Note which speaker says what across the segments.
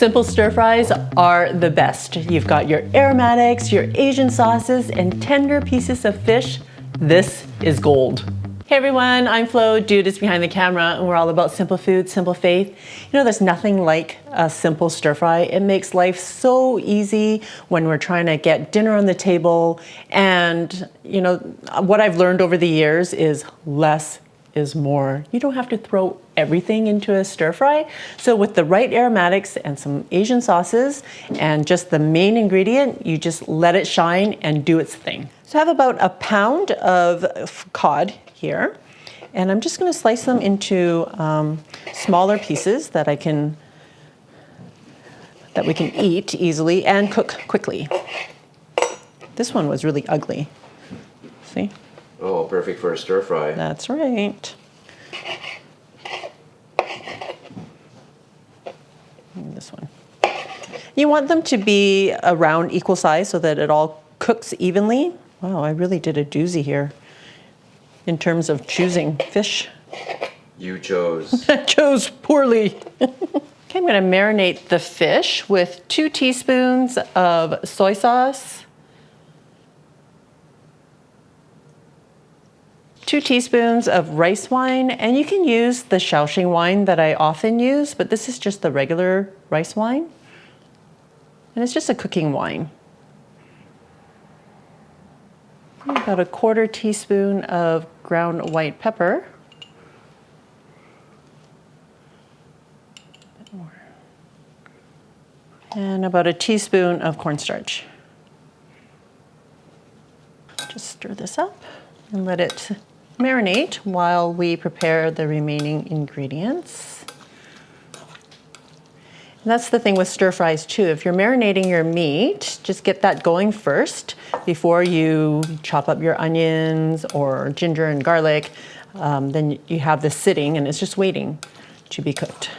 Speaker 1: Simple stir fries are the best. You've got your aromatics, your Asian sauces, and tender pieces of fish. This is gold. Hey everyone, I'm Flo, Dude is behind the camera, and we're all about simple food, simple faith. You know, there's nothing like a simple stir fry. It makes life so easy when we're trying to get dinner on the table. And you know, what I've learned over the years is less is more. You don't have to throw everything into a stir fry. So with the right aromatics and some Asian sauces and just the main ingredient, you just let it shine and do its thing. So I have about a pound of cod here, and I'm just going to slice them into smaller pieces that we can eat easily and cook quickly. This one was really ugly. See?
Speaker 2: Oh, perfect for a stir fry.
Speaker 1: That's right. And this one. You want them to be around equal size so that it all cooks evenly. Wow, I really did a doozy here in terms of choosing fish.
Speaker 2: You chose.
Speaker 1: I chose poorly. Okay, I'm going to marinate the fish with 2 teaspoons of soy sauce, 2 teaspoons of rice wine, and you can use the Shaoxing wine that I often use, but this is just the regular rice wine. And it's just a cooking wine. About a 1/4 teaspoon of ground white pepper. A bit more. And about a teaspoon of cornstarch. Just stir this up and let it marinate while we prepare the remaining ingredients. And that's the thing with stir fries too. If you're marinating your meat, just get that going first before you chop up your onions or ginger and garlic. Then you have this sitting and it's just waiting to be cooked.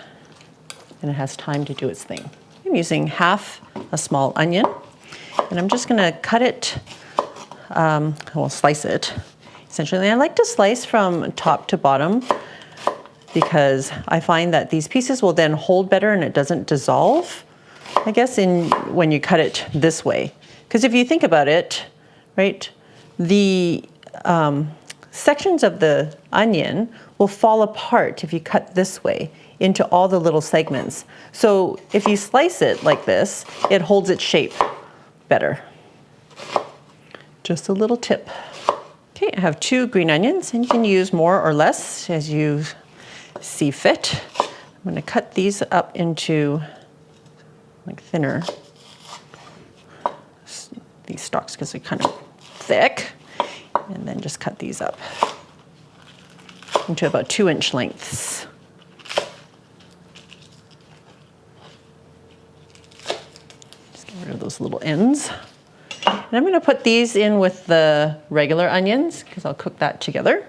Speaker 1: And it has time to do its thing. I'm using half a small onion, and I'm just gonna cut it, slice it. Essentially, I like to slice from top to bottom because I find that these pieces will then hold better and it doesn't dissolve, I guess, when you cut it this way. Because if you think about it, right, the sections of the onion will fall apart if you cut this way into all the little segments. So if you slice it like this, it holds its shape better. Just a little tip. Okay, I have 2 green onions, and you can use more or less as you see fit. I'm going to cut these up into like thinner, these stalks, because they're kind of thick, and then just cut these up into about 2-inch lengths. Just get rid of those little ends. And I'm going to put these in with the regular onions because I'll cook that together.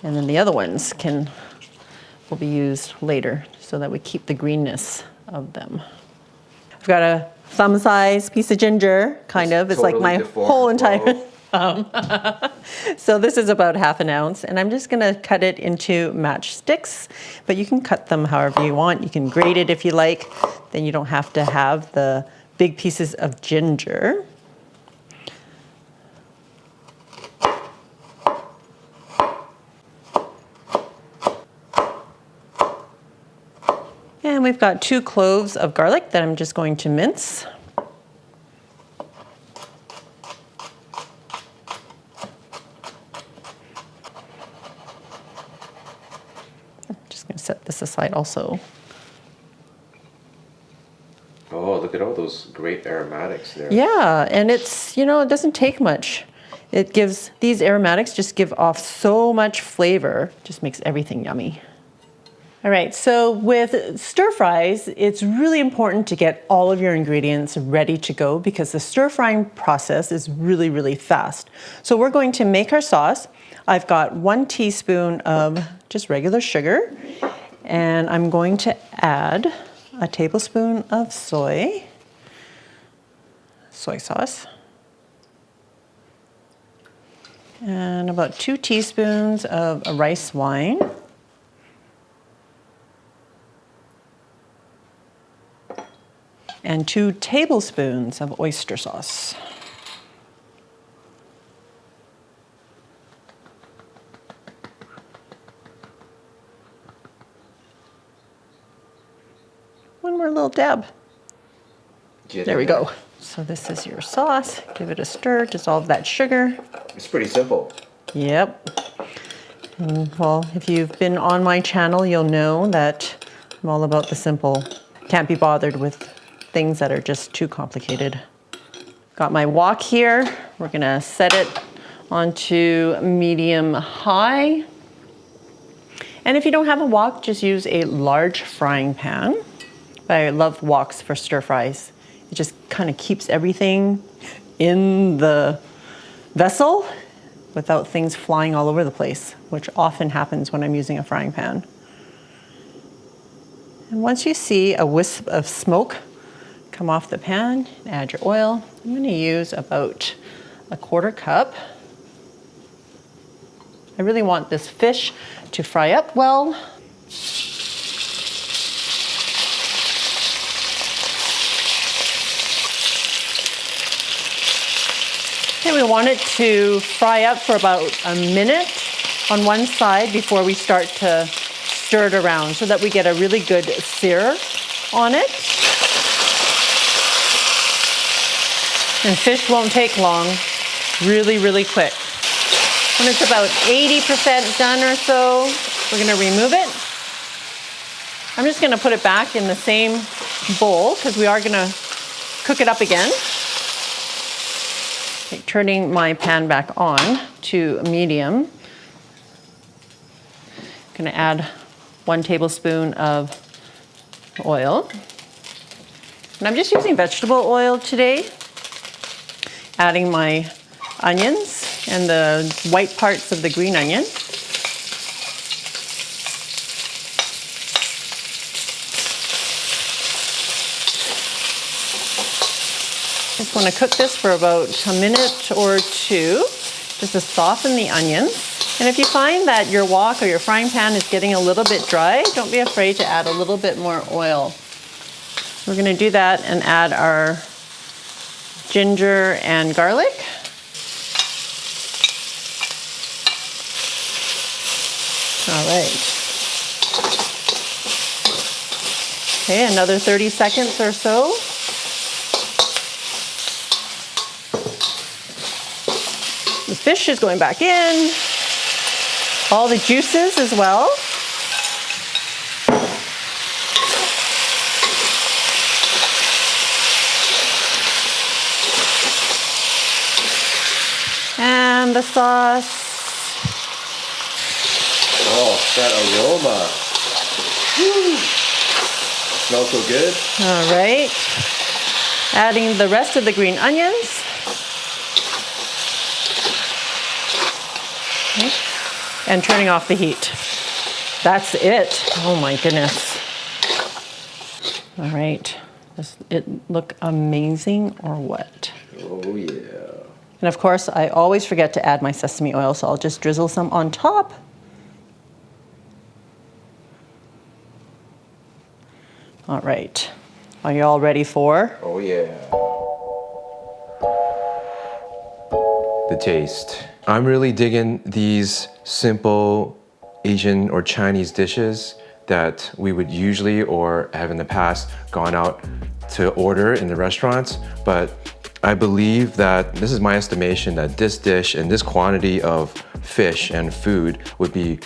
Speaker 1: And then the other ones will be used later so that we keep the greenness of them. I've got a thumb-sized piece of ginger, kind of. It's totally like my whole entire thumb. So this is about 1/2 ounce, and I'm just going to cut it into matchsticks. But you can cut them however you want. You can grate it if you like. Then you don't have to have the big pieces of ginger. And we've got 2 cloves of garlic that I'm just going to mince. I'm just going to set this aside also.
Speaker 2: Oh, look at all those great aromatics there.
Speaker 1: Yeah, and it's, you know, it doesn't take much. These aromatics just give off so much flavor, just makes everything yummy. All right, so with stir fries, it's really important to get all of your ingredients ready to go because the stir frying process is really, really fast. So we're going to make our sauce. I've got 1 teaspoon of just regular sugar, and I'm going to add a tablespoon of soy sauce, and about 2 teaspoons of rice wine. and 2 tablespoons of oyster sauce. One more little dab. There we go. So this is your sauce. Give it a stir, dissolve that sugar.
Speaker 2: It's pretty simple.
Speaker 1: Yep. And well, if you've been on my channel, you'll know that I'm all about the simple. Can't be bothered with things that are just too complicated. Got my wok here. We're gonna set it onto medium high. And if you don't have a wok, just use a large frying pan. I love woks for stir fries. It just kind of keeps everything in the vessel without things flying all over the place, which often happens when I'm using a frying pan. And once you see a wisp of smoke come off the pan, add your oil. I'm going to use about 1/4 cup. I really want this fish to fry up well. Okay, we want it to fry up for about a minute on one side before we start to stir it around so that we get a really good sear on it. And fish won't take long, really, really quick. When it's about 80% done or so, we're gonna remove it. I'm just gonna put it back in the same bowl because we are gonna cook it up again. Okay, turning my pan back on to medium. I'm gonna add 1 tablespoon of oil. And I'm just using vegetable oil today. Adding my onions and the white parts of the green onion. Just want to cook this for about a minute or 2, just to soften the onions. And if you find that your wok or your frying pan is getting a little bit dry, don't be afraid to add a little bit more oil. We're going to do that and add our ginger and garlic. All right. Okay, another 30 seconds or so. The fish is going back in. All the juices as well. And the sauce.
Speaker 2: Oh, that aroma. Woo. Smells so good.
Speaker 1: All right. Adding the rest of the green onions. Okay. And turning off the heat. That's it. Oh my goodness. All right. Does it look amazing or what?
Speaker 2: Oh yeah.
Speaker 1: And of course, I always forget to add my sesame oil, so I'll just drizzle some on top. All right. Are you all ready for?
Speaker 2: Oh yeah. The taste. I'm really digging these simple Asian or Chinese dishes that we would usually or have in the past gone out to order in the restaurants, but I believe that this is my estimation that this dish and this quantity of fish and food would be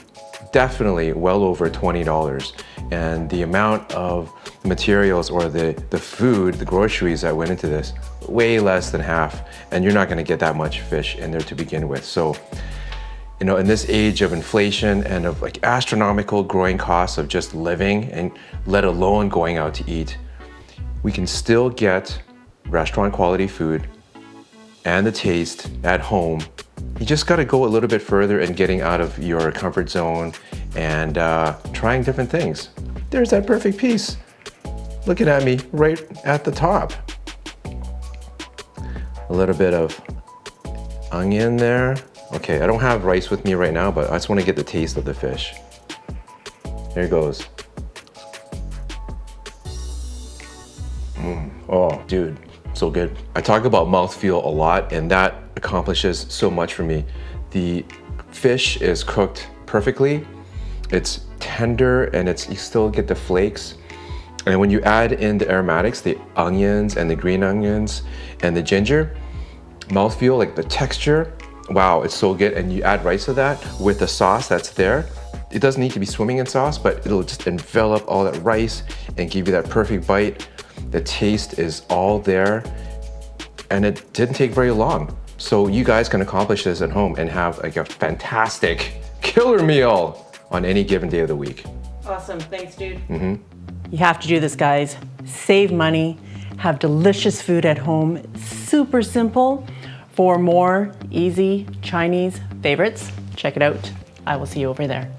Speaker 2: definitely well over $20. And the amount of materials or the food, the groceries that went into this, way less than half. And you're not gonna get that much fish in there to begin with. So, you know, in this age of inflation and of like astronomical growing costs of just living and let alone going out to eat, we can still get restaurant quality food and the taste at home. You just gotta go a little bit further and getting out of your comfort zone and trying different things. There's that perfect piece. Looking at me right at the top. A little bit of onion there. Okay, I don't have rice with me right now, but I just wanna get the taste of the fish. There it goes. Oh, dude, so good. I talk about mouthfeel a lot, and that accomplishes so much for me. The fish is cooked perfectly. It's tender, and you still get the flakes. And when you add in the aromatics, the onions and the green onions and the ginger, mouthfeel, like the texture, wow, it's so good. And you add rice to that with the sauce that's there. It doesn't need to be swimming in sauce, but it'll just envelop all that rice and give you that perfect bite. The taste is all there, and it didn't take very long. So you guys can accomplish this at home and have like a fantastic killer meal on any given day of the week.
Speaker 1: Awesome, thanks, dude. You have to do this, guys. Save money, have delicious food at home, super simple. For more easy Chinese favorites, check it out. I will see you over there.